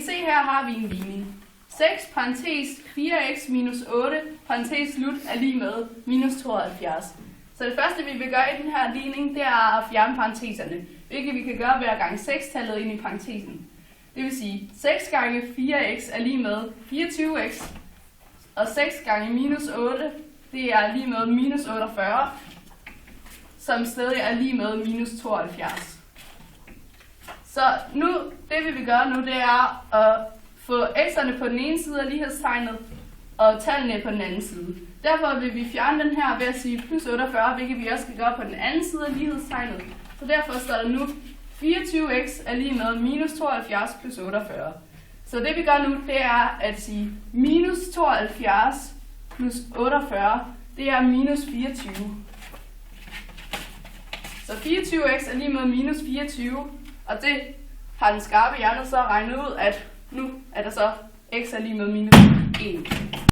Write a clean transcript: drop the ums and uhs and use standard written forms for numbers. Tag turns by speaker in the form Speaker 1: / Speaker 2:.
Speaker 1: se her har vi en ligning. 6 parentes 4x minus 8 parentes slut er lige med minus 72. Så det første vi vil gøre i den her ligning, det er at fjerne parenteserne, hvilket vi kan gøre ved at gange 6-tallet ind i parentesen. Det vil sige, 6 gange 4x er lige med 24x, og 6 gange minus 8, det er lige med minus 48, som stadig er lige med minus 72. Så nu, det vi vil gøre nu, det er at få x'erne på den ene side af lighedstegnet, og tallene på den anden side. Derfor vil vi fjerne den her ved at sige plus 48, hvilket vi også skal gøre på den anden side af lighedstegnet. Så derfor står der nu 24x er lige med minus 72 plus 48. Så det vi gør nu, det er at sige minus 72 plus 48, det er minus 24. Så 24x er lige med minus 24, og det har den skarpe hjerne så regnet ud, at nu er der så x er lige med minus 1.